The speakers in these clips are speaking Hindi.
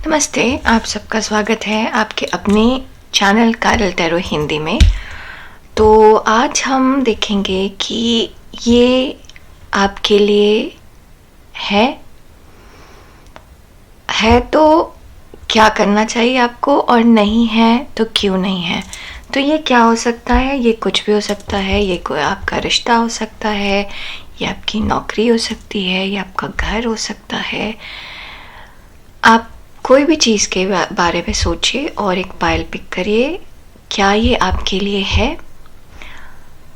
नमस्ते, आप सबका स्वागत है आपके अपने चैनल कारल टैरो हिंदी में। तो आज हम देखेंगे कि ये आपके लिए है तो क्या करना चाहिए आपको, और नहीं है तो क्यों नहीं है। तो ये क्या हो सकता है? ये कुछ भी हो सकता है। ये कोई आपका रिश्ता हो सकता है, ये आपकी नौकरी हो सकती है, ये आपका घर हो सकता है। आप कोई भी चीज़ के बारे में सोचिए और एक पाइल पिक करिए, क्या ये आपके लिए है,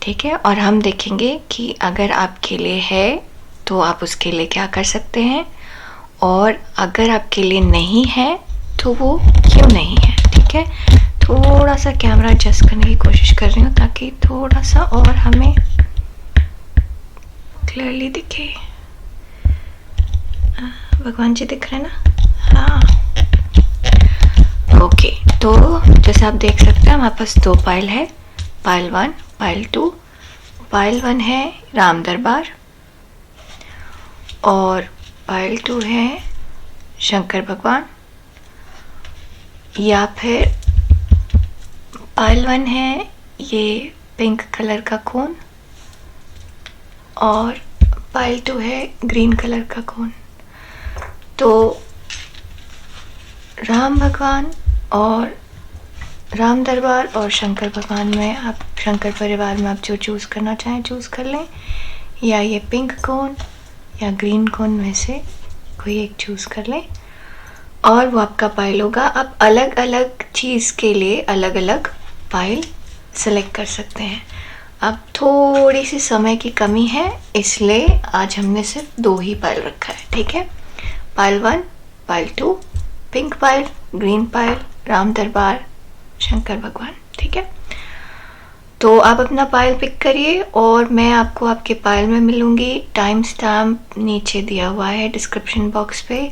ठीक है। और हम देखेंगे कि अगर आपके लिए है तो आप उसके लिए क्या कर सकते हैं, और अगर आपके लिए नहीं है तो वो क्यों नहीं है, ठीक है। थोड़ा सा कैमरा एडजस्ट करने की कोशिश कर रही हूँ ताकि थोड़ा सा और हमें क्लियरली दिखे। भगवान जी दिख रहे हैं ना? हाँ, ओके। तो जैसे आप देख सकते हैं हमारे पास दो पाइल है, पाइल 1, पाइल 2। पाइल 1 है राम दरबार और पाइल 2 है शंकर भगवान, या फिर पाइल 1 है ये पिंक कलर का कोन और पाइल 2 है ग्रीन कलर का कोन। तो राम भगवान और राम दरबार और शंकर भगवान में आप, शंकर परिवार में आप जो चूज़ करना चाहें चूज़ कर लें, या ये पिंक कोन या ग्रीन कोन में से कोई एक चूज़ कर लें और वो आपका पाइल होगा। आप अलग अलग चीज़ के लिए अलग अलग पाइल सेलेक्ट कर सकते हैं। अब थोड़ी सी समय की कमी है इसलिए आज हमने सिर्फ 2 ही पाइल रखा है, ठीक है। Pile 1, pile 2, pink pile, green pile, Ram दरबार, शंकर भगवान, ठीक है। तो आप अपना पाइल पिक करिए और मैं आपको आपके पाइल में मिलूंगी। टाइम स्टैम्प नीचे दिया हुआ है डिस्क्रिप्शन बॉक्स पे।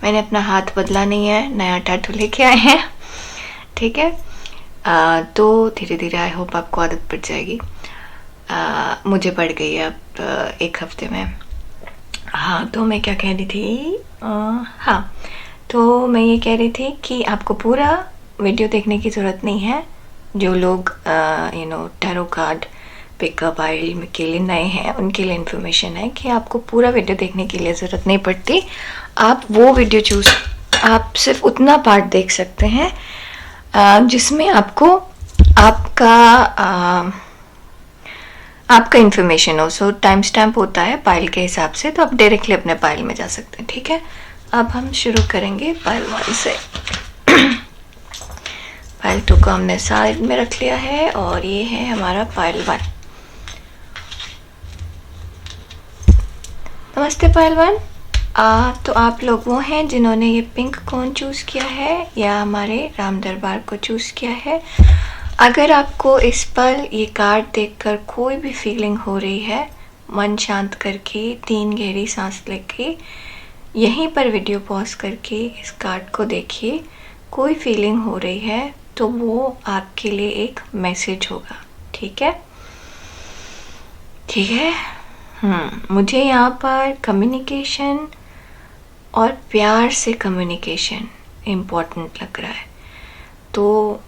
मैंने अपना हाथ बदला नहीं है, नया टैटू लेके आए हैं, ठीक है। तो धीरे धीरे आई होप आपको आदत पड़ जाएगी। मुझे पड़ गई है अब 1 हफ्ते में। हाँ, तो मैं क्या कह रही थी? हाँ, तो मैं ये कह रही थी कि आपको पूरा वीडियो देखने की ज़रूरत नहीं है। जो लोग टैरो कार्ड पिकअप पाइल के लिए नए हैं उनके लिए इन्फॉर्मेशन है कि आपको पूरा वीडियो देखने के लिए ज़रूरत नहीं पड़ती। आप वो वीडियो आप सिर्फ उतना पार्ट देख सकते हैं जिसमें आपको आपका इन्फॉर्मेशन हो। सो टाइम स्टैम्प होता है पाइल के हिसाब से, तो आप डायरेक्टली अपने पाइल में जा सकते हैं, ठीक है। अब हम शुरू करेंगे पाइल 1 से। पाइल 2 को हमने साइड में रख लिया है और ये है हमारा पाइल 1। नमस्ते पाइल 1। तो आप लोग वो हैं जिन्होंने ये पिंक कोन चूज़ किया है या हमारे राम दरबार को चूज़ किया है। अगर आपको इस पल ये कार्ड देखकर कोई भी फीलिंग हो रही है, मन शांत करके 3 गहरी सांस लेके यहीं पर वीडियो पॉज करके इस कार्ड को देखिए। कोई फीलिंग हो रही है तो वो आपके लिए एक मैसेज होगा, ठीक है, ठीक है। मुझे यहाँ पर कम्युनिकेशन और प्यार से कम्युनिकेशन इम्पोर्टेंट लग रहा है। तो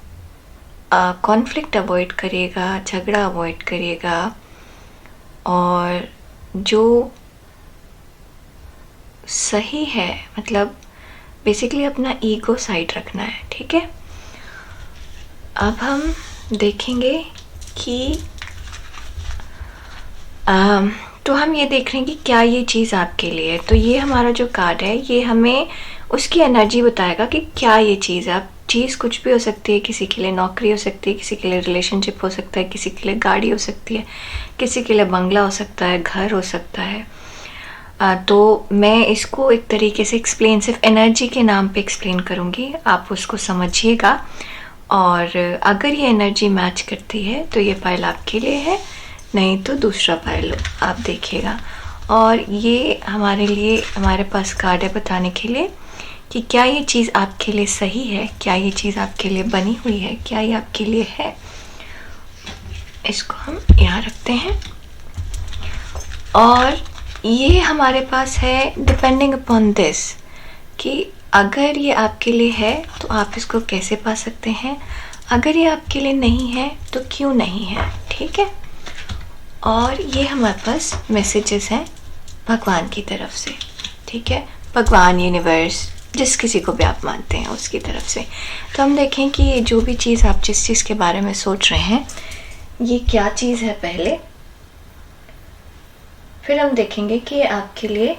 कॉन्फ्लिक्ट अवॉइड करिएगा, झगड़ा अवॉइड करिएगा, और जो सही है मतलब बेसिकली अपना ईगो साइड रखना है, ठीक है। अब हम देखेंगे कि तो हम ये देख रहे हैं कि क्या ये चीज़ आपके लिए है। तो ये हमारा जो कार्ड है ये हमें उसकी एनर्जी बताएगा कि क्या ये चीज़ है। चीज़ कुछ भी हो सकती है, किसी के लिए नौकरी हो सकती है, किसी के लिए रिलेशनशिप हो सकता है, किसी के लिए गाड़ी हो सकती है, किसी के लिए बंगला हो सकता है, घर हो सकता है। तो मैं इसको एक तरीके से एक्सप्लेन सिर्फ एनर्जी के नाम पे एक्सप्लेन करूँगी, आप उसको समझिएगा। और अगर ये एनर्जी मैच करती है तो ये पाइल आपके लिए है, नहीं तो दूसरा पाइल आप देखिएगा। और ये हमारे लिए, हमारे पास कार्ड है बताने के लिए कि क्या ये चीज़ आपके लिए सही है, क्या ये चीज़ आपके लिए बनी हुई है, क्या ये आपके लिए है। इसको हम यहाँ रखते हैं और ये हमारे पास है डिपेंडिंग अपॉन दिस कि अगर ये आपके लिए है तो आप इसको कैसे पा सकते हैं, अगर ये आपके लिए नहीं है तो क्यों नहीं है, ठीक है। और ये हमारे पास मैसेजेस हैं भगवान की तरफ से, ठीक है, भगवान, यूनिवर्स, जिस किसी को भी आप मानते हैं उसकी तरफ से। तो हम देखें कि ये जो भी चीज़ आप जिस चीज़ के बारे में सोच रहे हैं ये क्या चीज़ है पहले, फिर हम देखेंगे कि ये आपके लिए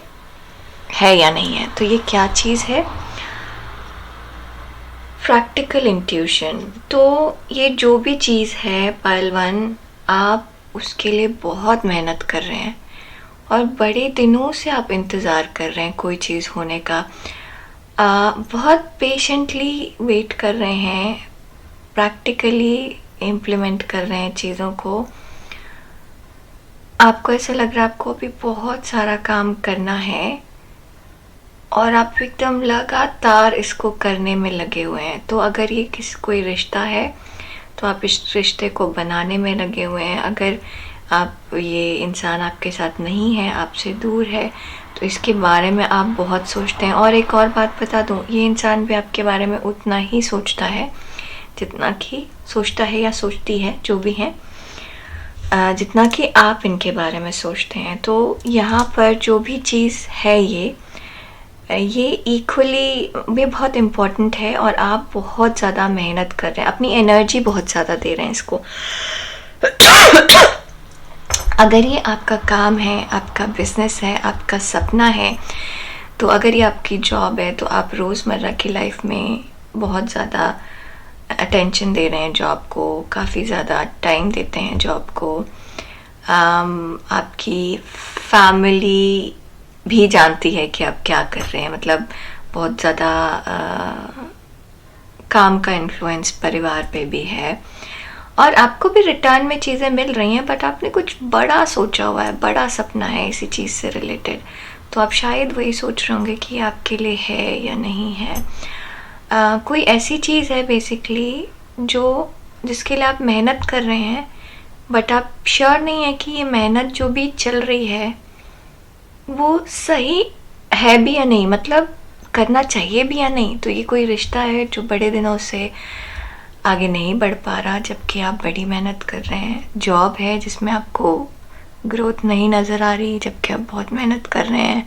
है या नहीं है। तो ये क्या चीज़ है, प्रैक्टिकल इंट्यूशन। तो ये जो भी चीज़ है पहलवान, आप उसके लिए बहुत मेहनत कर रहे हैं और बड़े दिनों से आप इंतज़ार कर रहे हैं कोई चीज़ होने का, बहुत पेशेंटली वेट कर रहे हैं, प्रैक्टिकली इम्प्लीमेंट कर रहे हैं चीज़ों को। आपको ऐसा लग रहा है आपको अभी बहुत सारा काम करना है और आप एकदम लगातार इसको करने में लगे हुए हैं। तो अगर ये कोई रिश्ता है तो आप इस रिश्ते को बनाने में लगे हुए हैं। अगर आप ये इंसान आपके साथ नहीं है, आपसे दूर है, तो इसके बारे में आप बहुत सोचते हैं। और एक और बात बता दूं, ये इंसान भी आपके बारे में उतना ही सोचता है जितना कि सोचता है या सोचती है, जो भी है, जितना कि आप इनके बारे में सोचते हैं। तो यहाँ पर जो भी चीज़ है ये इक्वली भी बहुत इम्पोर्टेंट है और आप बहुत ज़्यादा मेहनत कर रहे हैं, अपनी एनर्जी बहुत ज़्यादा दे रहे हैं इसको। अगर ये आपका काम है, आपका बिजनेस है, आपका सपना है, तो अगर ये आपकी जॉब है तो आप रोज़मर्रा की लाइफ में बहुत ज़्यादा अटेंशन दे रहे हैं जॉब को, काफ़ी ज़्यादा टाइम देते हैं जॉब को। आपकी फैमिली भी जानती है कि आप क्या कर रहे हैं, मतलब बहुत ज़्यादा काम का इन्फ्लुएंस परिवार पे भी है और आपको भी रिटर्न में चीज़ें मिल रही हैं, बट आपने कुछ बड़ा सोचा हुआ है, बड़ा सपना है इसी चीज़ से रिलेटेड। तो आप शायद वही सोच रहे होंगे कि आपके लिए है या नहीं है। कोई ऐसी चीज़ है बेसिकली जिसके लिए आप मेहनत कर रहे हैं, बट आप श्योर नहीं है कि ये मेहनत जो भी चल रही है वो सही है भी या नहीं, मतलब करना चाहिए भी या नहीं। तो ये कोई रिश्ता है जो बड़े दिनों से आगे नहीं बढ़ पा रहा, जबकि आप बड़ी मेहनत कर रहे हैं। जॉब है जिसमें आपको ग्रोथ नहीं नज़र आ रही, जबकि आप बहुत मेहनत कर रहे हैं।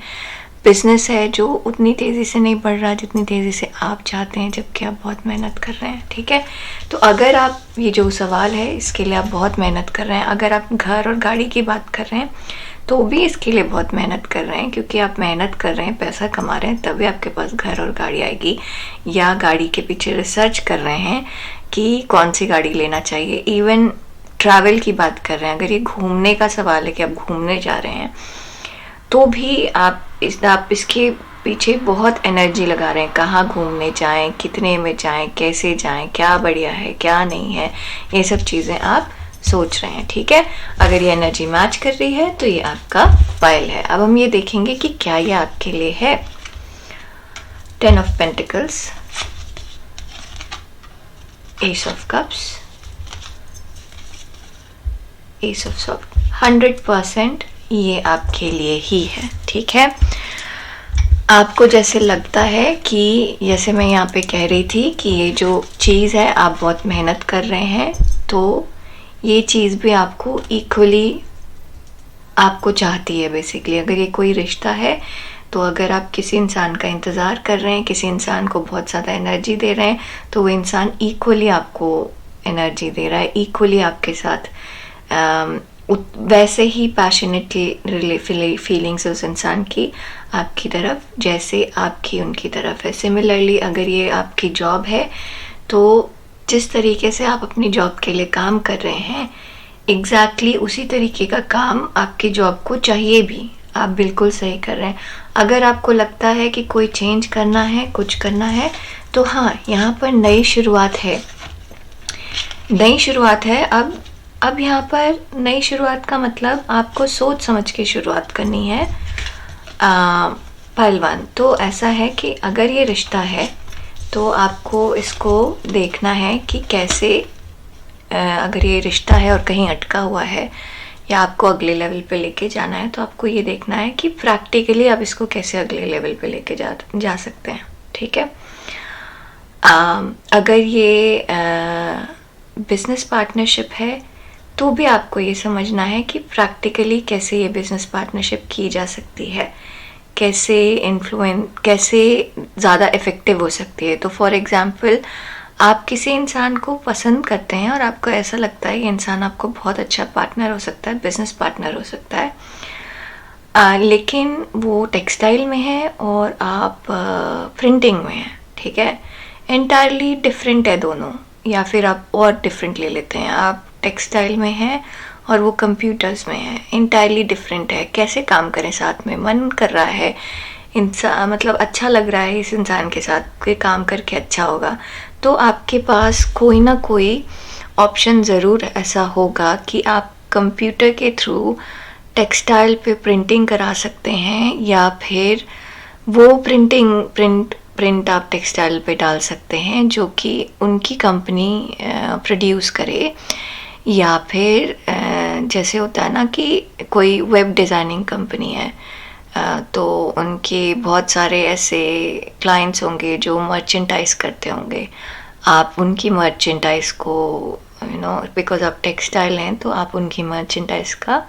बिजनेस है जो उतनी तेज़ी से नहीं बढ़ रहा जितनी तेज़ी से आप चाहते हैं, जबकि आप बहुत मेहनत कर रहे हैं, ठीक है। तो अगर आप, ये जो सवाल है इसके लिए आप बहुत मेहनत कर रहे हैं। अगर आप घर और गाड़ी की बात कर रहे हैं तो भी इसके लिए बहुत मेहनत कर रहे हैं, क्योंकि आप मेहनत कर रहे हैं, पैसा कमा रहे हैं, तभी आपके पास घर और गाड़ी आएगी। या गाड़ी के पीछे रिसर्च कर रहे हैं कि कौन सी गाड़ी लेना चाहिए। इवन ट्रैवल की बात कर रहे हैं, अगर ये घूमने का सवाल है कि आप घूमने जा रहे हैं, तो भी आप इसके पीछे बहुत एनर्जी लगा रहे हैं। कहाँ घूमने जाएं, कितने में जाएं, कैसे जाएं, क्या बढ़िया है, क्या नहीं है, ये सब चीज़ें आप सोच रहे हैं, ठीक है। अगर ये एनर्जी मैच कर रही है तो ये आपका फाइल है। अब हम ये देखेंगे कि क्या ये आपके लिए है। 10 of pentacles, S of cups, S of sword. 100% ये आपके लिए ही है, ठीक है। आपको जैसे लगता है कि, जैसे मैं यहाँ पे कह रही थी कि ये जो चीज़ है आप बहुत मेहनत कर रहे हैं, तो ये चीज़ भी आपको इक्वली आपको चाहती है बेसिकली। अगर ये कोई रिश्ता है तो अगर आप किसी इंसान का इंतज़ार कर रहे हैं, किसी इंसान को बहुत ज़्यादा एनर्जी दे रहे हैं, तो वो इंसान इक्वली आपको एनर्जी दे रहा है, इक्वली आपके साथ वैसे ही पैशनेटली फीलिंग्स उस इंसान की आपकी तरफ जैसे आपकी उनकी तरफ है। सिमिलरली अगर ये आपकी जॉब है तो जिस तरीके से आप अपनी जॉब के लिए काम कर रहे हैं, एग्जैक्टली उसी तरीके का काम आपकी जॉब को चाहिए भी। आप बिल्कुल सही कर रहे हैं। अगर आपको लगता है कि कोई चेंज करना है, कुछ करना है, तो हाँ, यहाँ पर नई शुरुआत है, नई शुरुआत है। अब यहाँ पर नई शुरुआत का मतलब आपको सोच समझ के शुरुआत करनी है पहलवान। तो ऐसा है कि अगर ये रिश्ता है तो आपको इसको देखना है कि कैसे, अगर ये रिश्ता है और कहीं अटका हुआ है या आपको अगले लेवल पे लेके जाना है, तो आपको ये देखना है कि प्रैक्टिकली आप इसको कैसे अगले लेवल पे लेके जा सकते हैं, ठीक है। अगर ये बिजनेस पार्टनरशिप है तो भी आपको ये समझना है कि प्रैक्टिकली कैसे ये बिजनेस पार्टनरशिप की जा सकती है, कैसे ज़्यादा इफ़ेक्टिव हो सकती है। तो फॉर एग्ज़ाम्पल, आप किसी इंसान को पसंद करते हैं और आपको ऐसा लगता है ये इंसान आपको बहुत अच्छा पार्टनर हो सकता है, बिजनेस पार्टनर हो सकता है, लेकिन वो टेक्सटाइल में है और आप प्रिंटिंग में हैं, ठीक है। एंटायरली डिफरेंट है दोनों। या फिर आप और डिफरेंट ले लेते हैं, आप टेक्सटाइल में हैं और वो कंप्यूटर्स में है, एंटायरली डिफरेंट है। कैसे काम करें साथ में, मन कर रहा है इंसान, मतलब अच्छा लग रहा है इस इंसान के साथ कि काम करके अच्छा होगा, तो आपके पास कोई ना कोई ऑप्शन ज़रूर ऐसा होगा कि आप कंप्यूटर के थ्रू टेक्सटाइल पे प्रिंटिंग करा सकते हैं, या फिर वो प्रिंट आप टेक्सटाइल पे डाल सकते हैं जो कि उनकी कंपनी प्रोड्यूस करे। या फिर जैसे होता है ना कि कोई वेब डिज़ाइनिंग कंपनी है, तो उनके बहुत सारे ऐसे क्लाइंट्स होंगे जो मर्चेंटाइज करते होंगे। आप उनकी मर्चेंटाइज को बिकॉज आप टेक्सटाइल हैं तो आप उनकी मर्चेंटाइज का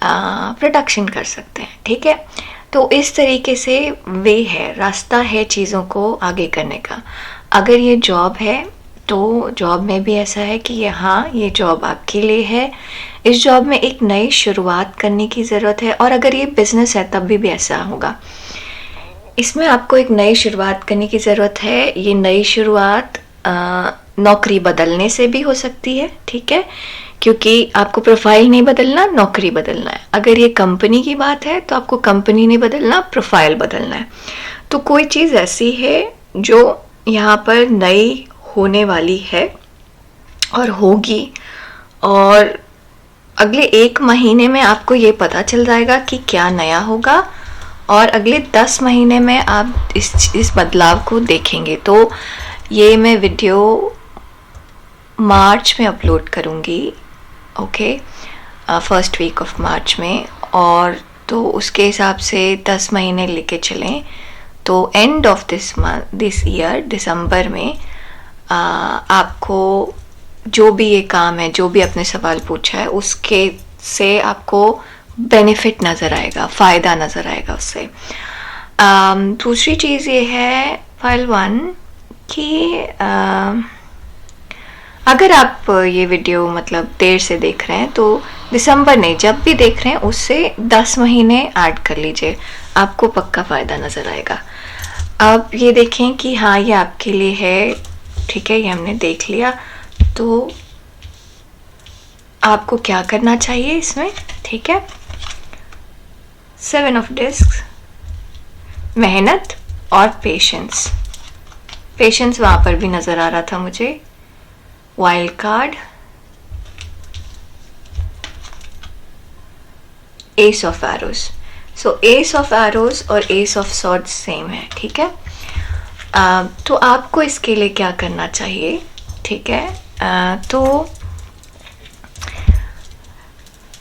प्रोडक्शन कर सकते हैं, ठीक है। तो इस तरीके से वे है, रास्ता है चीज़ों को आगे करने का। अगर ये जॉब है तो जॉब में भी ऐसा है कि ये जॉब आपके लिए है, इस जॉब में एक नई शुरुआत करने की ज़रूरत है। और अगर ये बिज़नेस है तब भी ऐसा होगा, इसमें आपको एक नई शुरुआत करने की ज़रूरत है। ये नई शुरुआत नौकरी बदलने से भी हो सकती है, ठीक है, क्योंकि आपको प्रोफाइल नहीं बदलना, नौकरी बदलना है। अगर ये कंपनी की बात है तो आपको कंपनी नहीं बदलना, प्रोफाइल बदलना है। तो कोई चीज़ ऐसी है जो यहाँ पर नई होने वाली है और होगी, और अगले 1 महीने में आपको ये पता चल जाएगा कि क्या नया होगा, और अगले 10 महीने में आप इस बदलाव को देखेंगे। तो ये मैं वीडियो मार्च में अपलोड करूँगी, okay, first week of March में। और तो उसके हिसाब से 10 महीने लेके चलें तो एंड ऑफ दिस ईयर दिसंबर में आपको जो भी ये काम है, जो भी आपने सवाल पूछा है, उसके से आपको बेनिफिट नज़र आएगा, फ़ायदा नज़र आएगा उससे। दूसरी चीज़ ये है फाइल 1 कि अगर आप ये वीडियो मतलब देर से देख रहे हैं तो दिसंबर नहीं, जब भी देख रहे हैं उससे 10 महीने ऐड कर लीजिए, आपको पक्का फ़ायदा नज़र आएगा। अब ये देखें कि हाँ ये आपके लिए है, ठीक है, ये हमने देख लिया। तो आपको क्या करना चाहिए इसमें, ठीक है। 7 ऑफ डिस्क, मेहनत और पेशेंस। पेशेंस वहाँ पर भी नज़र आ रहा था मुझे। Wild card, S of arrows. So S of arrows और एस ऑफ सॉर्ड्स सेम है, ठीक है। तो आपको इसके लिए क्या करना चाहिए, ठीक है। तो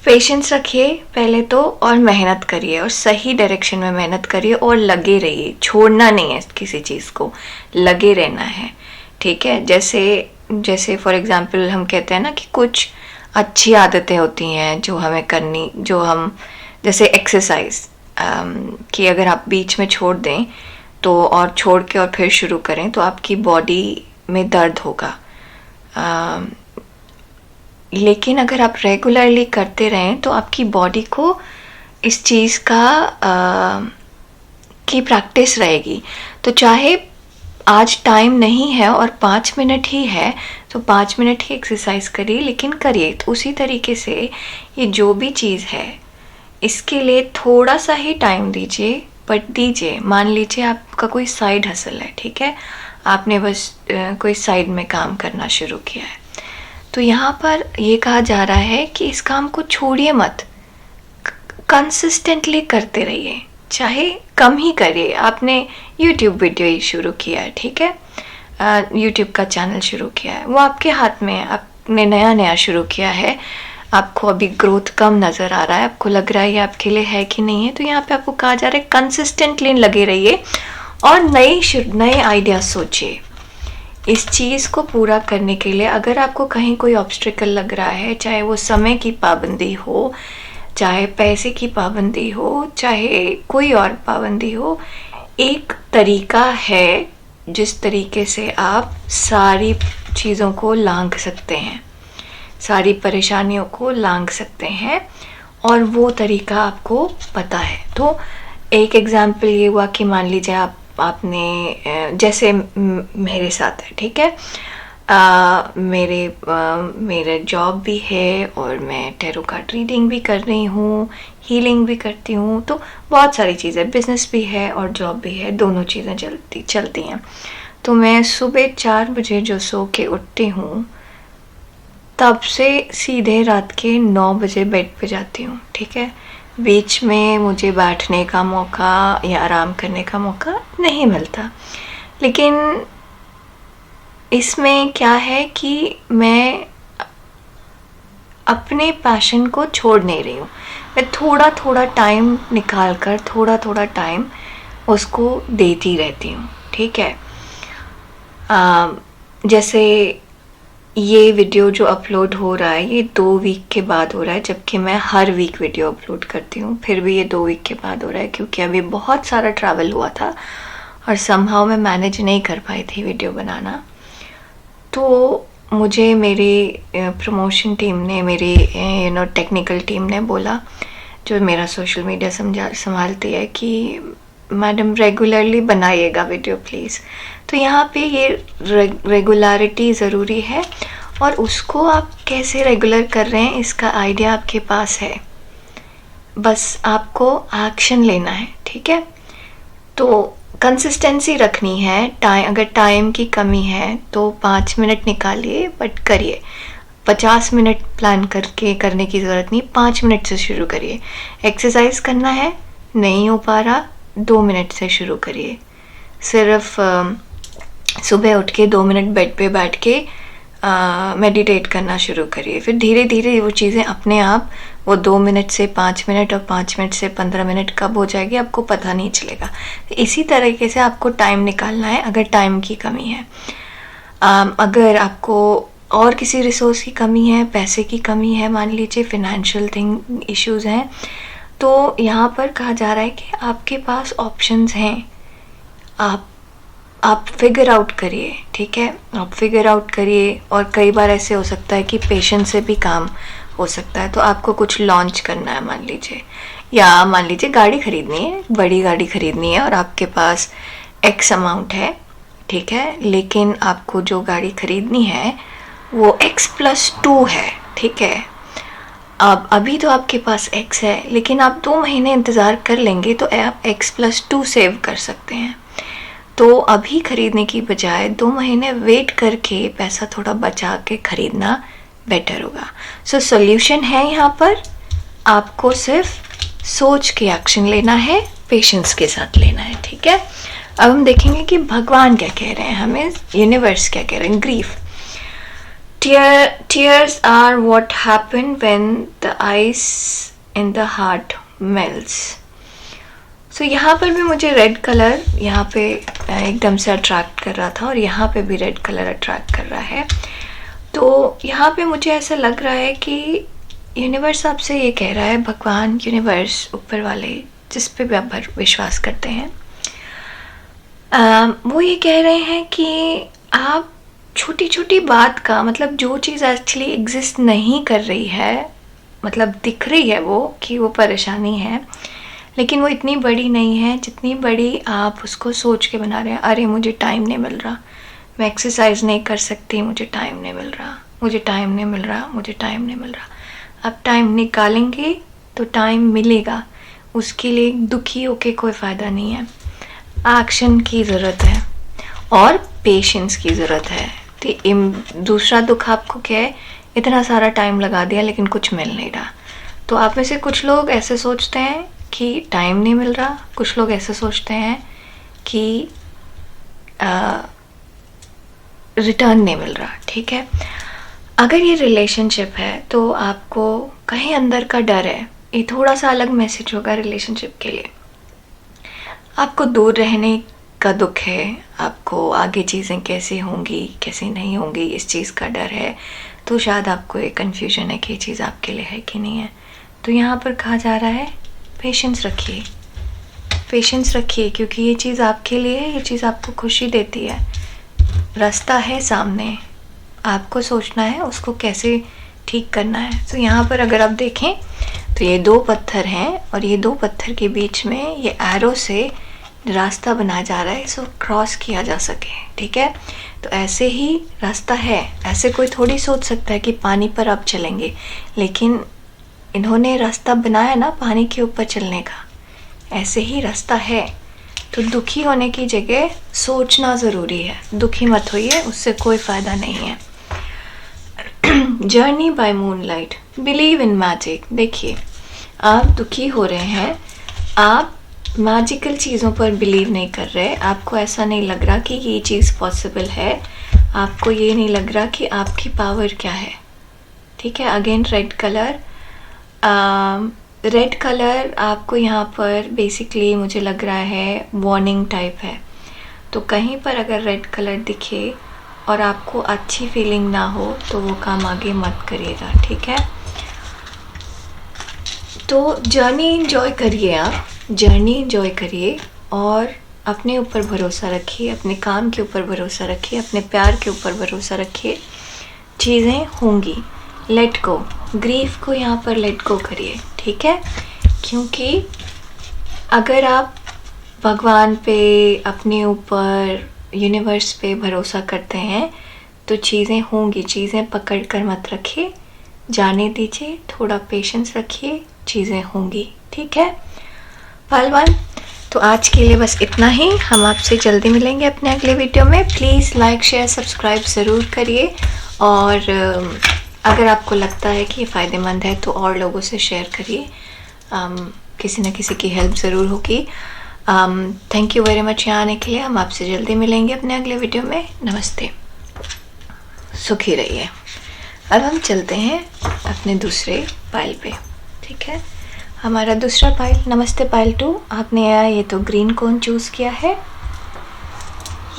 पेशेंस रखिए पहले तो, और मेहनत करिए, और सही डायरेक्शन में मेहनत करिए, और लगे रहिए, छोड़ना नहीं है किसी चीज़ को, लगे रहना है, ठीक है। जैसे फॉर एग्जांपल हम कहते हैं ना कि कुछ अच्छी आदतें होती हैं जो हमें करनी, जो हम जैसे एक्सरसाइज कि अगर आप बीच में छोड़ दें तो, और छोड़ के और फिर शुरू करें तो आपकी बॉडी में दर्द होगा। लेकिन अगर आप रेगुलरली करते रहें तो आपकी बॉडी को इस चीज़ की प्रैक्टिस रहेगी। तो चाहे आज टाइम नहीं है और 5 मिनट ही है तो 5 मिनट ही एक्सरसाइज करिए, लेकिन करिए। तो उसी तरीके से ये जो भी चीज़ है इसके लिए थोड़ा सा ही टाइम दीजिए, बट दीजिए। मान लीजिए आपका कोई साइड हसल है, ठीक है, आपने बस कोई साइड में काम करना शुरू किया है, तो यहाँ पर ये कहा जा रहा है कि इस काम को छोड़िए मत, कंसिस्टेंटली करते रहिए, चाहे कम ही करिए। आपने YouTube वीडियो ही शुरू किया है, ठीक है, YouTube का चैनल शुरू किया है, वो आपके हाथ में है, आपने नया शुरू किया है, आपको अभी ग्रोथ कम नज़र आ रहा है, आपको लग रहा है ये आपके लिए है कि नहीं है, तो यहाँ पे आपको कहा जा रहा है कंसिस्टेंटली लगे रहिए और नए आइडिया सोचिए। इस चीज़ को पूरा करने के लिए अगर आपको कहीं कोई ऑब्स्टिकल लग रहा है, चाहे वो समय की पाबंदी हो, चाहे पैसे की पाबंदी हो, चाहे कोई और पाबंदी हो, एक तरीका है जिस तरीके से आप सारी चीज़ों को लांघ सकते हैं, सारी परेशानियों को लांघ सकते हैं, और वो तरीका आपको पता है। तो एक एग्जाम्पल ये हुआ कि मान लीजिए आपने जैसे मेरे साथ है, ठीक है, मेरे जॉब भी है और मैं टैरो कार्ड रीडिंग भी कर रही हूँ, हीलिंग भी करती हूँ, तो बहुत सारी चीज़ें, बिजनेस भी है और जॉब भी है, दोनों चीज़ें चलती हैं। तो मैं सुबह 4 बजे जो सो के उठती हूँ तब से सीधे रात के 9 बजे बेड पे जाती हूँ, ठीक है। बीच में मुझे बैठने का मौका या आराम करने का मौका नहीं मिलता, लेकिन इसमें क्या है कि मैं अपने पैशन को छोड़ नहीं रही हूँ। मैं थोड़ा थोड़ा टाइम निकाल कर थोड़ा टाइम उसको देती रहती हूँ, ठीक है। जैसे ये वीडियो जो अपलोड हो रहा है ये 2 वीक के बाद हो रहा है, जबकि मैं हर वीक वीडियो अपलोड करती हूँ, फिर भी ये 2 वीक के बाद हो रहा है क्योंकि अभी बहुत सारा ट्रैवल हुआ था और समहाउ मैं मैनेज नहीं कर पाई थी वीडियो बनाना। तो मुझे मेरी प्रमोशन टीम ने, मेरी टेक्निकल टीम ने बोला, जो मेरा सोशल मीडिया संभालती है, कि मैडम रेगुलरली बनाइएगा वीडियो प्लीज़। तो यहाँ पे ये रेगुलरिटी ज़रूरी है, और उसको आप कैसे रेगुलर कर रहे हैं इसका आइडिया आपके पास है, बस आपको एक्शन लेना है, ठीक है। तो कंसिस्टेंसी रखनी है। अगर टाइम की कमी है तो 5 मिनट निकालिए, बट करिए। 50 मिनट प्लान करने की ज़रूरत नहीं, 5 मिनट से शुरू करिए। एक्सरसाइज करना है, नहीं हो पा रहा, 2 मिनट से शुरू करिए। सिर्फ सुबह उठ के 2 मिनट बेड पे बैठ के मेडिटेट करना शुरू करिए। फिर धीरे धीरे वो चीज़ें अपने आप, वो 2 मिनट से 5 मिनट और 5 मिनट से 15 मिनट कब हो जाएगी आपको पता नहीं चलेगा। इसी तरीके से आपको टाइम निकालना है अगर टाइम की कमी है। अगर आपको और किसी रिसोर्स की कमी है, पैसे की कमी है, मान लीजिए फिनेंशियल इश्यूज़ हैं, तो यहाँ पर कहा जा रहा है कि आपके पास ऑप्शंस हैं। आप फिगर आउट करिए, ठीक है, आप फिगर आउट करिए। और कई बार ऐसे हो सकता है कि पेशेंस से भी काम हो सकता है। तो आपको कुछ लॉन्च करना है मान लीजिए, या मान लीजिए गाड़ी खरीदनी है, बड़ी गाड़ी खरीदनी है और आपके पास एक्स अमाउंट है, ठीक है, लेकिन आपको जो गाड़ी खरीदनी है वो x+2 है, ठीक है। अब अभी तो आपके पास x है, लेकिन आप 2 महीने इंतज़ार कर लेंगे तो आप x+2 सेव कर सकते हैं। तो अभी खरीदने की बजाय 2 महीने वेट करके पैसा थोड़ा बचा के खरीदना बेटर होगा। सो सॉल्यूशन है यहाँ पर, आपको सिर्फ सोच के एक्शन लेना है, पेशेंस के साथ लेना है, ठीक है। अब हम देखेंगे कि भगवान क्या कह रहे हैं हमें, यूनिवर्स क्या कह रहे हैं। Grief, tears are what happen when the ice in the heart melts. So यहाँ पर भी मुझे रेड कलर यहाँ पे एकदम से अट्रैक्ट कर रहा था और यहाँ पे भी रेड कलर अट्रैक्ट कर रहा है। तो यहाँ पे मुझे ऐसा लग रहा है कि यूनिवर्स आपसे ये कह रहा है, भगवान, यूनिवर्स, ऊपर वाले, जिस पे भी आप विश्वास करते हैं, वो ये कह रहे हैं कि आप छोटी छोटी बात का, मतलब जो चीज़ एक्चुअली एग्जिस्ट नहीं कर रही है, मतलब दिख रही है वो कि वो परेशानी है, लेकिन वो इतनी बड़ी नहीं है जितनी बड़ी आप उसको सोच के बना रहे हैं। अरे मुझे टाइम नहीं मिल रहा, मैं एक्सरसाइज नहीं कर सकती, मुझे टाइम नहीं मिल रहा, मुझे टाइम नहीं मिल रहा, मुझे टाइम नहीं मिल रहा। अब टाइम निकालेंगे तो टाइम मिलेगा, उसके लिए दुखी होके कोई फ़ायदा नहीं है। एक्शन की ज़रूरत है और पेशेंस की ज़रूरत है। तो दूसरा दुख आपको क्या है, इतना सारा टाइम लगा दिया लेकिन कुछ मिल नहीं रहा। तो आप में से कुछ लोग ऐसे सोचते हैं कि टाइम नहीं मिल रहा, कुछ लोग ऐसे सोचते हैं कि रिटर्न नहीं मिल रहा, ठीक है। अगर ये रिलेशनशिप है तो आपको कहीं अंदर का डर है, ये थोड़ा सा अलग मैसेज होगा रिलेशनशिप के लिए। आपको दूर रहने का दुख है, आपको आगे चीज़ें कैसे होंगी कैसे नहीं होंगी इस चीज़ का डर है, तो शायद आपको एक कन्फ्यूजन है कि ये चीज़ आपके लिए है कि नहीं है। तो यहाँ पर कहा जा रहा है पेशेंस रखिए, पेशेंस रखिए, क्योंकि ये चीज़ आपके लिए है, ये चीज़ आपको खुशी देती है। रास्ता है सामने, आपको सोचना है उसको कैसे ठीक करना है। तो यहाँ पर अगर आप देखें तो ये 2 पत्थर हैं और ये 2 पत्थर के बीच में ये एरो से रास्ता बनाया जा रहा है, इसको क्रॉस किया जा सके, ठीक है। तो ऐसे ही रास्ता है, ऐसे कोई थोड़ी सोच सकता है कि पानी पर आप चलेंगे, लेकिन इन्होंने रास्ता बनाया ना पानी के ऊपर चलने का, ऐसे ही रास्ता है। तो दुखी होने की जगह सोचना ज़रूरी है, दुखी मत होइए, उससे कोई फ़ायदा नहीं है। Journey by moonlight, believe in magic. देखिए आप दुखी हो रहे हैं, आप मैजिकल चीज़ों पर बिलीव नहीं कर रहे, आपको ऐसा नहीं लग रहा कि ये चीज़ पॉसिबल है, आपको ये नहीं लग रहा कि आपकी पावर क्या है, ठीक है। Again red colour, red colour आपको यहाँ पर बेसिकली मुझे लग रहा है वार्निंग टाइप है। तो कहीं पर अगर रेड कलर दिखे और आपको अच्छी फीलिंग ना हो तो वो काम आगे मत करिएगा, ठीक है। तो जर्नी इंजॉय करिए, आप जर्नी इंजॉय करिए और अपने ऊपर भरोसा रखिए, अपने काम के ऊपर भरोसा रखिए, अपने प्यार के ऊपर भरोसा रखिए, चीज़ें होंगी। लेट गो, ग्रीफ को यहाँ पर लेट गो करिए, ठीक है। क्योंकि अगर आप भगवान पे, अपने ऊपर, यूनिवर्स पे भरोसा करते हैं तो चीज़ें होंगी, चीज़ें पकड़ कर मत रखिए, जाने दीजिए, थोड़ा पेशेंस रखिए, चीज़ें होंगी, ठीक है। पाल 1, तो आज के लिए बस इतना ही, हम आपसे जल्दी मिलेंगे अपने अगले वीडियो में। प्लीज़ लाइक शेयर सब्सक्राइब ज़रूर करिए और अगर आपको लगता है कि ये फ़ायदेमंद है तो और लोगों से शेयर करिए, किसी न किसी की हेल्प ज़रूर होगी। थैंक यू वेरी मच यहाँ आने के लिए, हम आपसे जल्दी मिलेंगे अपने अगले वीडियो में। नमस्ते, सुखी रहिए। अब हम चलते हैं अपने दूसरे पाइल पे, ठीक है। हमारा दूसरा पाइल, नमस्ते पाइल 2, आपने ये तो ग्रीन कोन चूज़ किया है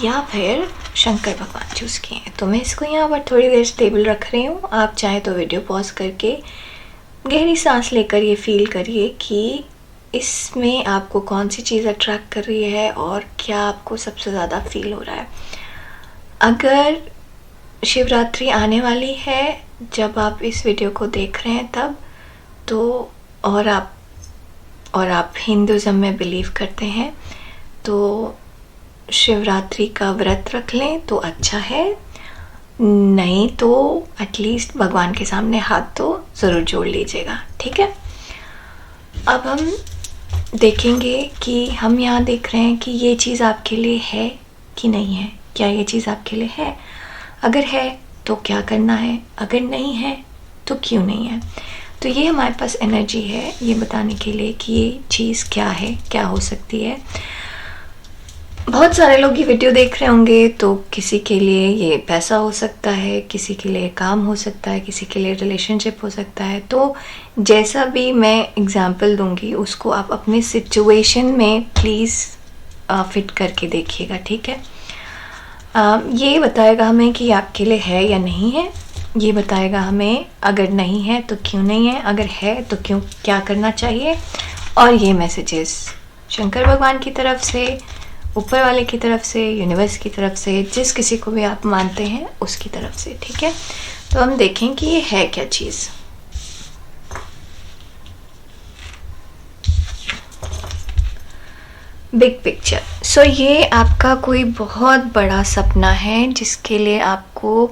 या फिर शंकर भगवान चूज़ किए हैं। तो मैं इसको यहाँ पर थोड़ी देर स्टेबल रख रही हूँ, आप चाहे तो वीडियो पॉज करके गहरी सांस लेकर ये फील करिए कि इसमें आपको कौन सी चीज़ अट्रैक्ट कर रही है और क्या आपको सबसे ज़्यादा फील हो रहा है। अगर शिवरात्रि आने वाली है जब आप इस वीडियो को देख रहे हैं तब, तो और आप हिंदुज़म में बिलीव करते हैं तो शिवरात्रि का व्रत रख लें तो अच्छा है, नहीं तो एटलीस्ट भगवान के सामने हाथ तो ज़रूर जोड़ लीजिएगा, ठीक है। अब हम देखेंगे कि हम यहाँ देख रहे हैं कि ये चीज़ आपके लिए है कि नहीं है, क्या ये चीज़ आपके लिए है, अगर है तो क्या करना है, अगर नहीं है तो क्यों नहीं है। तो ये हमारे पास एनर्जी है ये बताने के लिए कि ये चीज़ क्या है, क्या हो सकती है। बहुत सारे लोग ये वीडियो देख रहे होंगे तो किसी के लिए ये पैसा हो सकता है, किसी के लिए काम हो सकता है, किसी के लिए रिलेशनशिप हो सकता है। तो जैसा भी मैं एग्जांपल दूंगी उसको आप अपने सिचुएशन में प्लीज़ फिट करके देखिएगा, ठीक है। ये बताएगा हमें कि आपके लिए है या नहीं है, ये बताएगा हमें अगर नहीं है तो क्यों नहीं है, अगर है तो क्यों, क्या करना चाहिए। और ये मैसेजेस शंकर भगवान की तरफ से, ऊपर वाले की तरफ से, यूनिवर्स की तरफ से, जिस किसी को भी आप मानते हैं उसकी तरफ से, ठीक है। तो हम देखें कि ये है क्या चीज़। बिग पिक्चर, सो ये आपका कोई बहुत बड़ा सपना है जिसके लिए आपको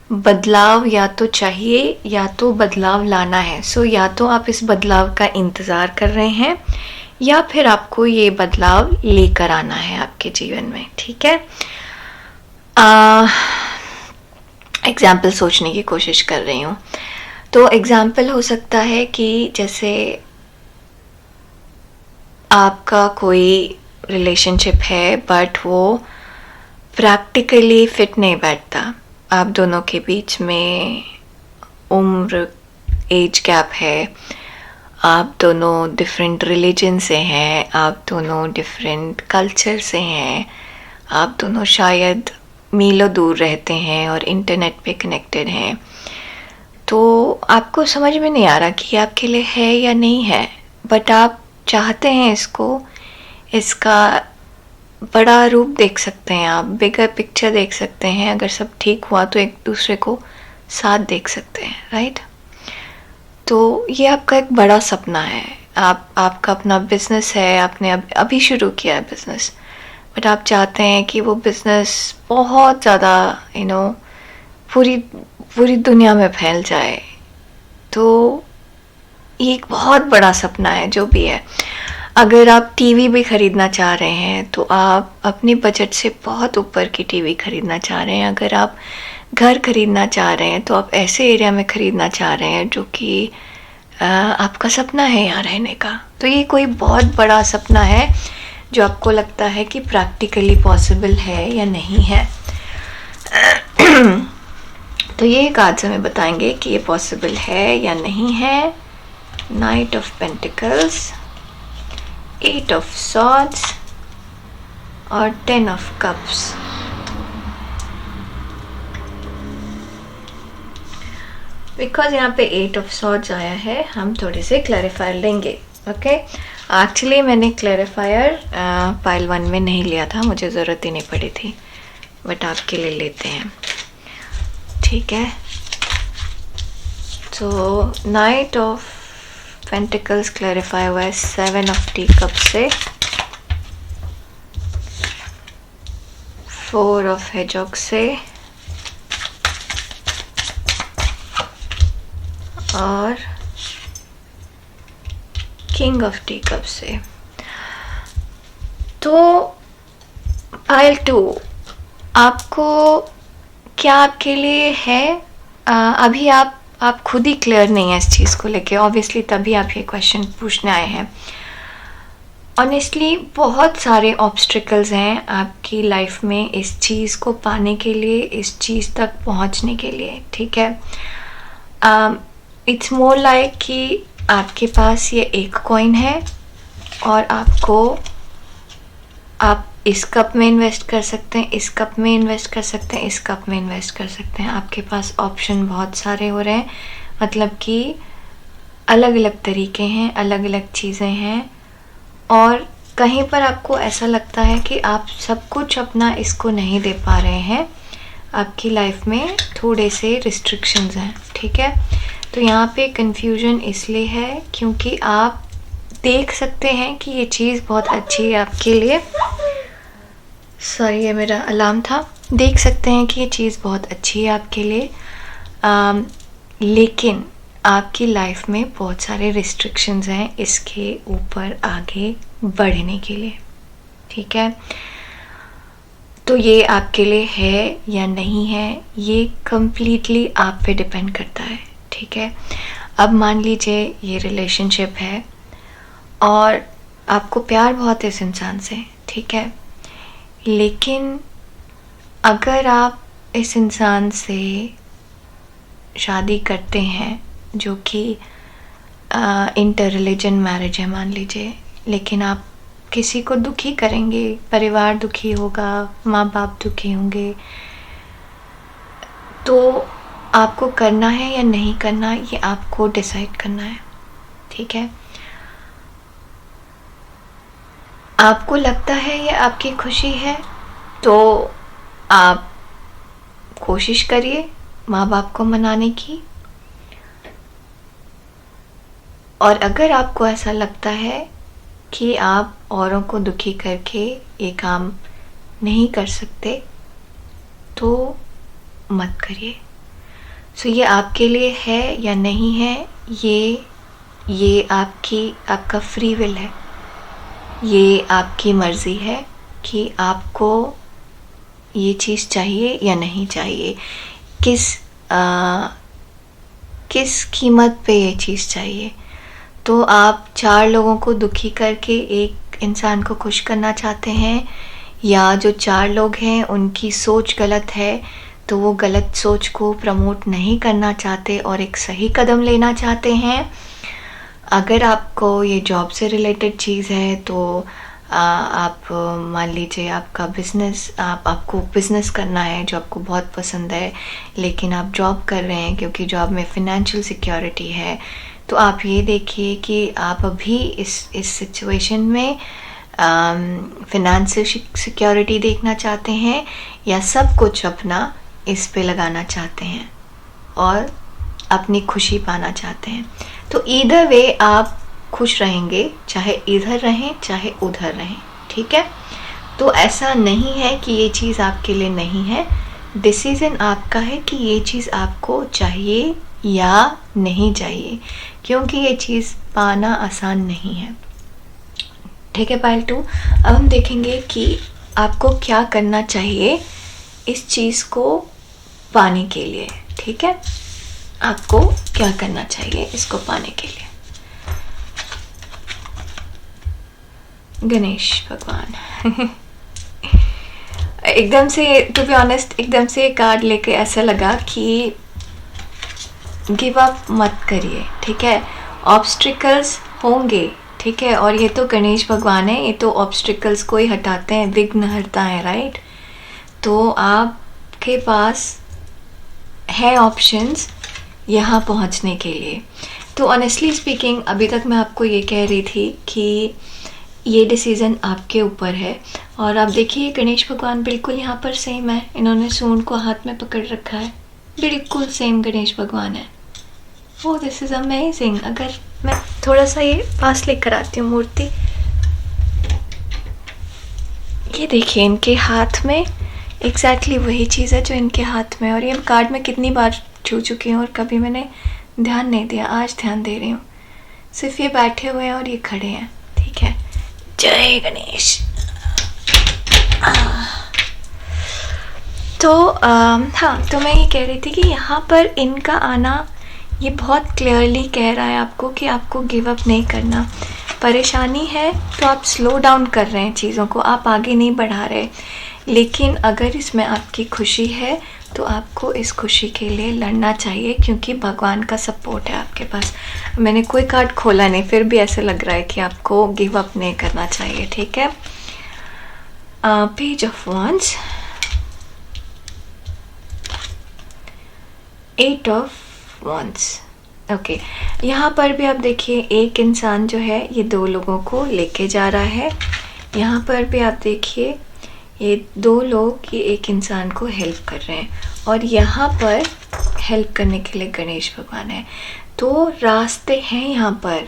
बदलाव या तो चाहिए या तो बदलाव लाना है। सो या तो आप इस बदलाव का इंतज़ार कर रहे हैं या फिर आपको ये बदलाव लेकर आना है आपके जीवन में, ठीक है। एग्जाम्पल सोचने की कोशिश कर रही हूँ। तो एग्जाम्पल हो सकता है कि जैसे आपका कोई रिलेशनशिप है बट वो प्रैक्टिकली फिट नहीं बैठता, आप दोनों के बीच में उम्र, एज गैप है, आप दोनों डिफरेंट रिलीजन से हैं, आप दोनों डिफरेंट कल्चर से हैं, आप दोनों शायद मीलों दूर रहते हैं और इंटरनेट पे कनेक्टेड हैं, तो आपको समझ में नहीं आ रहा कि आपके लिए है या नहीं है, बट आप चाहते हैं इसका बड़ा रूप देख सकते हैं, आप बिगर पिक्चर देख सकते हैं। अगर सब ठीक हुआ तो एक दूसरे को साथ देख सकते हैं, राइट। तो ये आपका एक बड़ा सपना है। आपका अपना बिजनेस है, आपने अभी शुरू किया है बिजनेस, बट आप चाहते हैं कि वो बिजनेस बहुत ज़्यादा पूरी दुनिया में फैल जाए। तो ये एक बहुत बड़ा सपना है जो भी है। अगर आप टीवी भी खरीदना चाह रहे हैं तो आप अपने बजट से बहुत ऊपर की टीवी खरीदना चाह रहे हैं। अगर आप घर खरीदना चाह रहे हैं तो आप ऐसे एरिया में खरीदना चाह रहे हैं जो कि आपका सपना है यहाँ रहने का। तो ये कोई बहुत बड़ा सपना है जो आपको लगता है कि प्रैक्टिकली पॉसिबल है या नहीं है। तो ये कार्ड से हमें बताएंगे कि ये पॉसिबल है या नहीं है। Night of pentacles, 8 of swords और 10 ऑफ कप्स। बिकॉज यहाँ पे 8 ऑफ सॉर्ड्स आया है, हम थोड़े से क्लैरिफायर लेंगे। ओके, एक्चुअली मैंने क्लैरिफायर पाइल 1 में नहीं लिया था, मुझे ज़रूरत ही नहीं पड़ी थी, बट आपके लिए लेते हैं, ठीक है। तो नाइट ऑफ पेंटिकल्स क्लैरिफाई हुआ है 7 ऑफ टी कप से, 4 ऑफ हेजॉग से और किंग ऑफ टी कप से। तो पाइल 2 आपको क्या आपके लिए है? अभी आप खुद ही क्लियर नहीं है इस चीज़ को लेके, ऑब्वियसली तभी आप ये क्वेश्चन पूछने आए हैं। ऑनेस्टली बहुत सारे ऑब्स्टिकल्स हैं आपकी लाइफ में इस चीज़ को पाने के लिए, इस चीज़ तक पहुंचने के लिए, ठीक है। इट्स मोर लाइक कि आपके पास ये एक कॉइन है और आप इस कप में इन्वेस्ट कर सकते हैं, इस कप में इन्वेस्ट कर सकते हैं, इस कप में इन्वेस्ट कर सकते हैं। आपके पास ऑप्शन बहुत सारे हो रहे हैं, मतलब कि अलग अलग तरीके हैं, अलग अलग चीज़ें हैं। और कहीं पर आपको ऐसा लगता है कि आप सब कुछ अपना इसको नहीं दे पा रहे हैं, आपकी लाइफ में थोड़े से रिस्ट्रिक्शंस हैं, ठीक है। तो यहाँ पे कंफ्यूजन इसलिए है क्योंकि आप देख सकते हैं कि ये चीज़ बहुत अच्छी है आपके लिए। सॉरी, ये मेरा अलार्म था। देख सकते हैं कि ये चीज़ बहुत अच्छी है आपके लिए, लेकिन आपकी लाइफ में बहुत सारे रिस्ट्रिक्शंस हैं इसके ऊपर आगे बढ़ने के लिए, ठीक है। तो ये आपके लिए है या नहीं है, ये कम्प्लीटली आप पे डिपेंड करता है, ठीक है। अब मान लीजिए ये रिलेशनशिप है और आपको प्यार बहुत है इस इंसान से, ठीक है, लेकिन अगर आप इस इंसान से शादी करते हैं जो कि इंटर रिलीजन मैरिज है मान लीजिए, लेकिन आप किसी को दुखी करेंगे, परिवार दुखी होगा, माँ बाप दुखी होंगे, तो आपको करना है या नहीं करना ये आपको डिसाइड करना है, ठीक है। आपको लगता है ये आपकी खुशी है तो आप कोशिश करिए माँ बाप को मनाने की, और अगर आपको ऐसा लगता है कि आप औरों को दुखी करके ये काम नहीं कर सकते तो मत करिए। सो ये आपके लिए है या नहीं है, ये आपका फ्री विल है, ये आपकी मर्ज़ी है कि आपको ये चीज़ चाहिए या नहीं चाहिए, किस कीमत पे ये चीज़ चाहिए। तो आप 4 लोगों को दुखी करके एक इंसान को खुश करना चाहते हैं, या जो 4 लोग हैं उनकी सोच गलत है तो वो गलत सोच को प्रमोट नहीं करना चाहते और एक सही कदम लेना चाहते हैं, अगर आपको ये जॉब से रिलेटेड चीज़ है तो आप मान लीजिए आपका बिज़नेस, आपको बिज़नेस करना है जो आपको बहुत पसंद है, लेकिन आप जॉब कर रहे हैं क्योंकि जॉब में फ़िनेंशियल सिक्योरिटी है, तो आप ये देखिए कि आप अभी इस सिचुएशन में फ़िनेंशियल सिक्योरिटी देखना चाहते हैं या सब कुछ अपना इस पे लगाना चाहते हैं और अपनी खुशी पाना चाहते हैं। तो ईदर वे आप खुश रहेंगे, चाहे इधर रहें चाहे उधर रहें, ठीक है। तो ऐसा नहीं है कि ये चीज़ आपके लिए नहीं है, डिसीज़न आपका है कि ये चीज़ आपको चाहिए या नहीं चाहिए, क्योंकि ये चीज़ पाना आसान नहीं है, ठीक है। पार्ट 2 अब हम देखेंगे कि आपको क्या करना चाहिए इस चीज़ को पाने के लिए, ठीक है। आपको क्या करना चाहिए इसको पाने के लिए। गणेश भगवान एकदम से, टू बी ऑनेस्ट, एकदम से कार्ड लेके ऐसा लगा कि गिव अप मत करिए, ठीक है। ऑब्स्टिकल्स होंगे, ठीक है, और ये तो गणेश भगवान है, ये तो ऑब्स्टिकल्स को ही हटाते हैं, विघ्न हरता है, राइट। तो आपके पास है ऑप्शंस यहाँ पहुँचने के लिए। तो ऑनेस्टली स्पीकिंग अभी तक मैं आपको ये कह रही थी कि ये डिसीज़न आपके ऊपर है। और आप देखिए गणेश भगवान बिल्कुल यहाँ पर सेम है, इन्होंने सूंड को हाथ में पकड़ रखा है, बिल्कुल सेम गणेश भगवान है। Oh this is amazing. अगर मैं थोड़ा सा ये पास लेकर आती हूँ मूर्ति, ये देखिए इनके हाथ में एग्जैक्टली वही चीज़ है जो इनके हाथ में, और ये कार्ड में कितनी बार छू चुकी हूँ और कभी मैंने ध्यान नहीं दिया, आज ध्यान दे रही हूँ। सिर्फ ये बैठे हुए हैं और ये खड़े हैं, ठीक है। जय गणेश। तो हाँ, तो मैं ये कह रही थी कि यहाँ पर इनका आना ये बहुत क्लियरली कह रहा है आपको कि आपको गिव अप नहीं करना। परेशानी है तो आप स्लो डाउन कर रहे हैं चीज़ों को, आप आगे नहीं बढ़ा रहे, लेकिन अगर इसमें आपकी खुशी है तो आपको इस खुशी के लिए लड़ना चाहिए, क्योंकि भगवान का सपोर्ट है आपके पास। मैंने कोई कार्ड खोला नहीं, फिर भी ऐसे लग रहा है कि आपको गिव अप नहीं करना चाहिए, ठीक है। Page of wands, 8 of wands, okay. यहाँ पर भी आप देखिए एक इंसान जो है ये 2 लोगों को लेके जा रहा है। यहाँ पर भी आप देखिए ये 2 लोग ये एक इंसान को हेल्प कर रहे हैं, और यहाँ पर हेल्प करने के लिए गणेश भगवान है। तो रास्ते हैं, यहाँ पर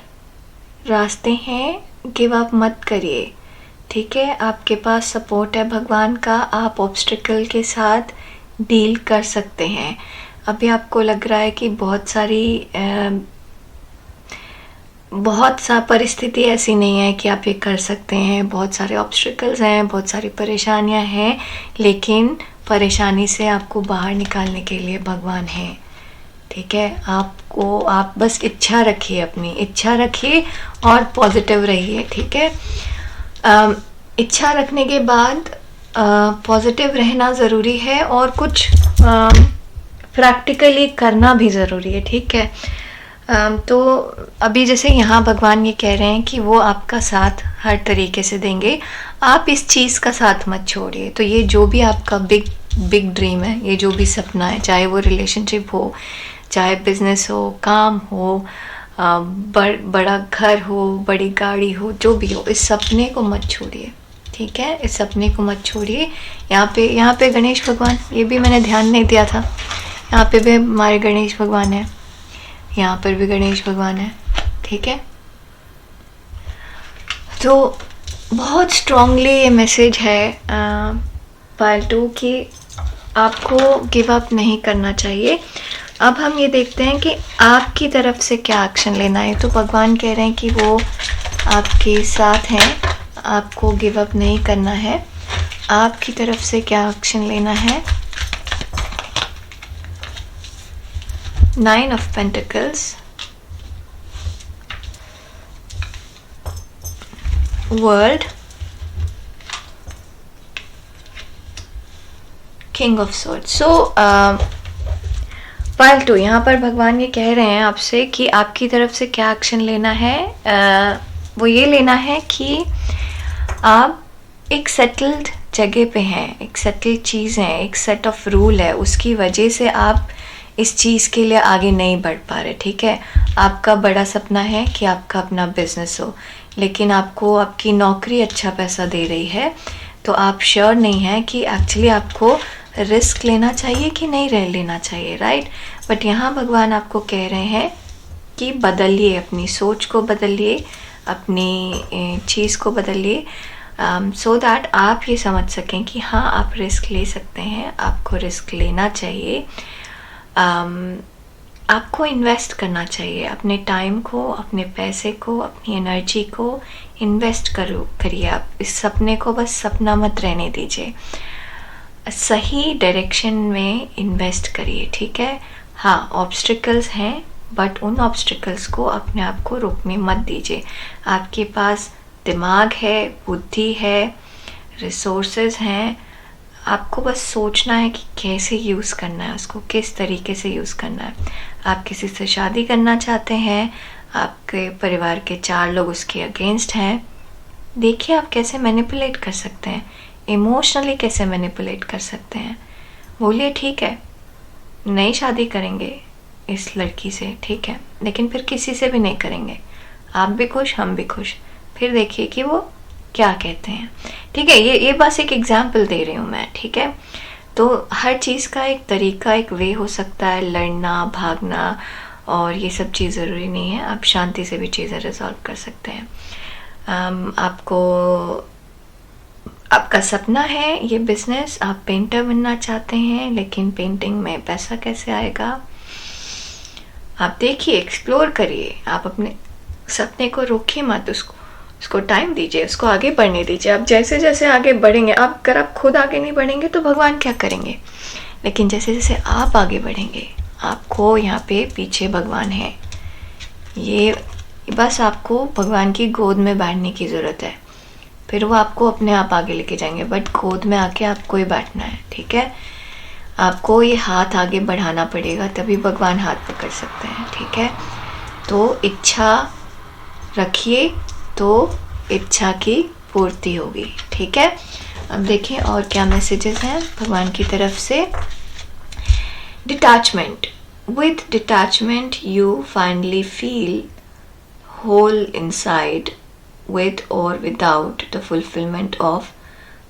रास्ते हैं, गिव अप मत करिए, ठीक है। आपके पास सपोर्ट है भगवान का, आप ऑब्स्टिकल के साथ डील कर सकते हैं। अभी आपको लग रहा है कि बहुत सा परिस्थिति ऐसी नहीं है कि आप ये कर सकते हैं, बहुत सारे ऑब्स्टिकल्स हैं, बहुत सारी परेशानियां हैं, लेकिन परेशानी से आपको बाहर निकालने के लिए भगवान है, ठीक है। आप बस इच्छा रखिए, अपनी इच्छा रखिए और पॉजिटिव रहिए, ठीक है। इच्छा रखने के बाद पॉजिटिव रहना ज़रूरी है और कुछ प्रैक्टिकली करना भी ज़रूरी है, ठीक है। तो अभी जैसे यहाँ भगवान ये कह रहे हैं कि वो आपका साथ हर तरीके से देंगे, आप इस चीज़ का साथ मत छोड़िए। तो ये जो भी आपका बिग ड्रीम है, ये जो भी सपना है, चाहे वो रिलेशनशिप हो, चाहे बिजनेस हो, काम हो, बड़ा घर हो, बड़ी गाड़ी हो, जो भी हो, इस सपने को मत छोड़िए, ठीक है। इस सपने को मत छोड़िए। यहाँ पे गणेश भगवान, ये भी मैंने ध्यान नहीं दिया था, यहाँ पे भी हमारे गणेश भगवान है, यहाँ पर भी गणेश भगवान है, ठीक है। तो बहुत स्ट्रांगली ये मैसेज है पार्टू कि आपको गिव अप नहीं करना चाहिए। अब हम ये देखते हैं कि आपकी तरफ से क्या एक्शन लेना है। तो भगवान कह रहे हैं कि वो आपके साथ हैं, आपको गिव अप नहीं करना है। आपकी तरफ से क्या एक्शन लेना है। 9 of Pentacles, World, King of Swords. So pile 2, यहाँ पर भगवान ये कह रहे हैं आपसे कि आपकी तरफ से क्या एक्शन लेना है। वो ये लेना है कि आप एक सेटल्ड जगह पे हैं, एक सेटल्ड चीज़ है, एक सेट ऑफ रूल है, उसकी वजह से आप इस चीज़ के लिए आगे नहीं बढ़ पा रहे। ठीक है, आपका बड़ा सपना है कि आपका अपना बिजनेस हो, लेकिन आपको आपकी नौकरी अच्छा पैसा दे रही है, तो आप श्योर नहीं है कि एक्चुअली आपको रिस्क लेना चाहिए कि नहीं रह लेना चाहिए, राइट। बट यहाँ भगवान आपको कह रहे हैं कि बदलिए, अपनी सोच को बदलिए, अपनी चीज़ को बदलिए, सो दैट आप ये समझ सकें कि हाँ आप रिस्क ले सकते हैं, आपको रिस्क लेना चाहिए, आपको इन्वेस्ट करना चाहिए अपने टाइम को, अपने पैसे को, अपनी एनर्जी को इन्वेस्ट करिए। आप इस सपने को बस सपना मत रहने दीजिए, सही डायरेक्शन में इन्वेस्ट करिए। ठीक है, हाँ ऑब्स्टिकल्स हैं, बट उन ऑब्स्टिकल्स को अपने आप को रोकने मत दीजिए। आपके पास दिमाग है, बुद्धि है, रिसोर्सेज हैं, आपको बस सोचना है कि कैसे यूज़ करना है उसको, किस तरीके से यूज़ करना है। आप किसी से शादी करना चाहते हैं, आपके परिवार के 4 लोग उसके अगेंस्ट हैं, देखिए आप कैसे मैनिपुलेट कर सकते हैं, इमोशनली कैसे मैनिपुलेट कर सकते हैं। बोलिए ठीक है नहीं शादी करेंगे इस लड़की से, ठीक है, लेकिन फिर किसी से भी नहीं करेंगे, आप भी खुश हम भी खुश, फिर देखिए कि वो क्या कहते हैं। ठीक है, ये बस एक एग्जाम्पल दे रही हूँ मैं। ठीक है, तो हर चीज़ का एक तरीका, एक वे हो सकता है, लड़ना भागना और ये सब चीज़ ज़रूरी नहीं है, आप शांति से भी चीज़ें रिजॉल्व कर सकते हैं। आपका सपना है ये बिजनेस, आप पेंटर बनना चाहते हैं, लेकिन पेंटिंग में पैसा कैसे आएगा, आप देखिए, एक्सप्लोर करिए, आप अपने सपने को रोकिए मत, उसको टाइम दीजिए, उसको आगे बढ़ने दीजिए। आप जैसे जैसे आगे बढ़ेंगे, अगर आप खुद आगे नहीं बढ़ेंगे तो भगवान क्या करेंगे, लेकिन जैसे जैसे आप आगे बढ़ेंगे, आपको यहाँ पे पीछे भगवान है, ये बस आपको भगवान की गोद में बैठने की ज़रूरत है, फिर वो आपको अपने आप आगे लेके जाएंगे, बट गोद में आके आपको ही बैठना है। ठीक है, आपको ये हाथ आगे बढ़ाना पड़ेगा, तभी भगवान हाथ पकड़ सकते हैं। ठीक है, तो इच्छा रखिए तो इच्छा की पूर्ति होगी। ठीक है, अब देखें और क्या मैसेजेस हैं भगवान की तरफ से। Detachment, with detachment you finally feel whole inside, with or without the fulfillment of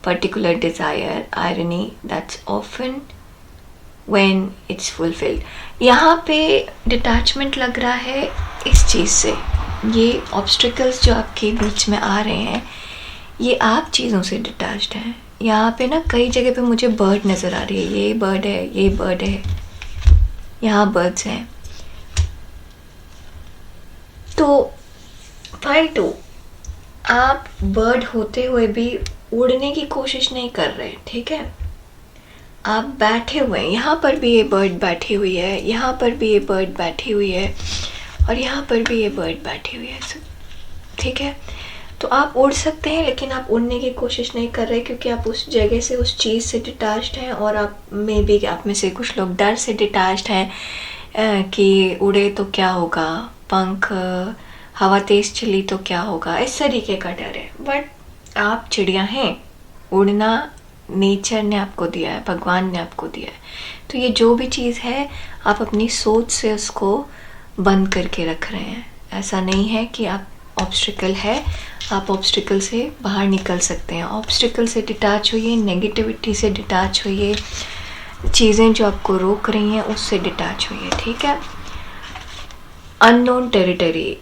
particular desire, irony that's often when it's fulfilled। यहाँ पे डिटैचमेंट लग रहा है इस चीज़ से, ये ऑब्स्टिकल्स जो आपके बीच में आ रहे हैं, ये आप चीज़ों से डिटैच्ड हैं। यहाँ पे ना कई जगह पे मुझे बर्ड नज़र आ रही है, ये बर्ड है, ये बर्ड है, यहाँ बर्ड्स हैं। तो फाइल 2, आप बर्ड होते हुए भी उड़ने की कोशिश नहीं कर रहे। ठीक है, आप बैठे हुए हैं, यहाँ पर भी ये बर्ड बैठी हुई है, यहाँ पर भी ये बर्ड बैठी हुई है, और यहाँ पर भी ये बर्ड बैठी हुई है। ठीक है, तो आप उड़ सकते हैं, लेकिन आप उड़ने की कोशिश नहीं कर रहे, क्योंकि आप उस जगह से, उस चीज़ से डिटैच्ड हैं, और आप में से कुछ लोग डर से डिटैच्ड हैं कि उड़े तो क्या होगा, पंख, हवा तेज चली तो क्या होगा, इस तरीके का डर है। बट आप चिड़िया हैं, उड़ना नेचर ने आपको दिया है, भगवान ने आपको दिया है। तो ये जो भी चीज़ है, आप अपनी सोच से उसको बंद करके रख रहे हैं। ऐसा नहीं है कि आप ऑब्स्टिकल है, आप ऑब्स्टिकल से बाहर निकल सकते हैं। ऑब्स्टिकल से डिटैच होइए, नेगेटिविटी से डिटैच होइए, चीज़ें जो आपको रोक रही हैं उससे डिटैच होइए। ठीक है, अननोन टेरिटरी,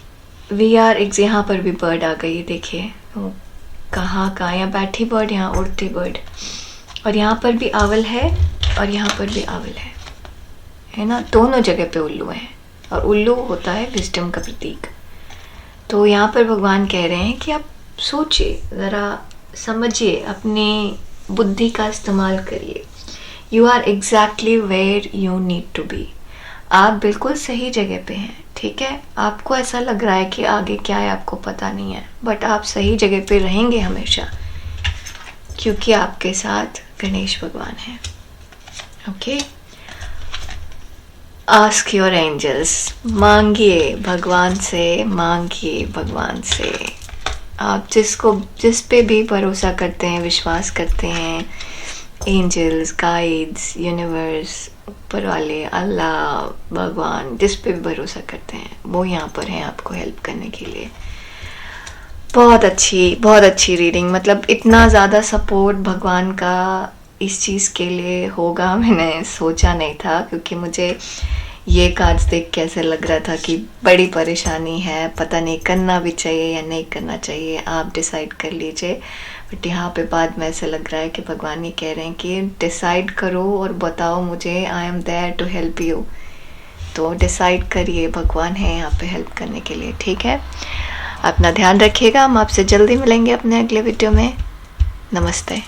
वी आर यहाँ पर भी बर्ड आ गई, देखिए कहाँ यहाँ बैठी बर्ड, यहाँ उड़ती बर्ड, और यहाँ पर भी आवल है और यहाँ पर भी आवल है ना, दोनों जगह पे उल्लू हैं, और उल्लू होता है विजडम का प्रतीक। तो यहाँ पर भगवान कह रहे हैं कि आप सोचिए, ज़रा समझिए, अपनी बुद्धि का इस्तेमाल करिए। You are exactly where you need to be, आप बिल्कुल सही जगह पे हैं। ठीक है, आपको ऐसा लग रहा है कि आगे क्या है आपको पता नहीं है, बट आप सही जगह पे रहेंगे हमेशा, क्योंकि आपके साथ गणेश भगवान हैं। ओके, आस्क योर एंजल्स, मांगिए भगवान से, मांगिए भगवान से। आप जिस पे भी भरोसा करते हैं, विश्वास करते हैं, एंजल्स, गाइड्स, यूनिवर्स, ऊपर वाले, अल्लाह, भगवान, जिस पे भी भरोसा करते हैं, वो यहाँ पर हैं आपको हेल्प करने के लिए। बहुत अच्छी रीडिंग। मतलब इतना ज़्यादा सपोर्ट भगवान का इस चीज़ के लिए होगा मैंने सोचा नहीं था, क्योंकि मुझे ये कार्ड्स देख के ऐसे लग रहा था कि बड़ी परेशानी है, पता नहीं करना भी चाहिए या नहीं करना चाहिए, आप डिसाइड कर लीजिए। बट यहाँ पे बाद में ऐसे लग रहा है कि भगवान ये कह रहे हैं कि डिसाइड करो और बताओ मुझे, I am there to help you. तो डिसाइड करिए, भगवान है यहाँ पे हेल्प करने के लिए। ठीक है, अपना ध्यान रखिएगा। हम आपसे जल्दी मिलेंगे अपने अगले वीडियो में। नमस्ते।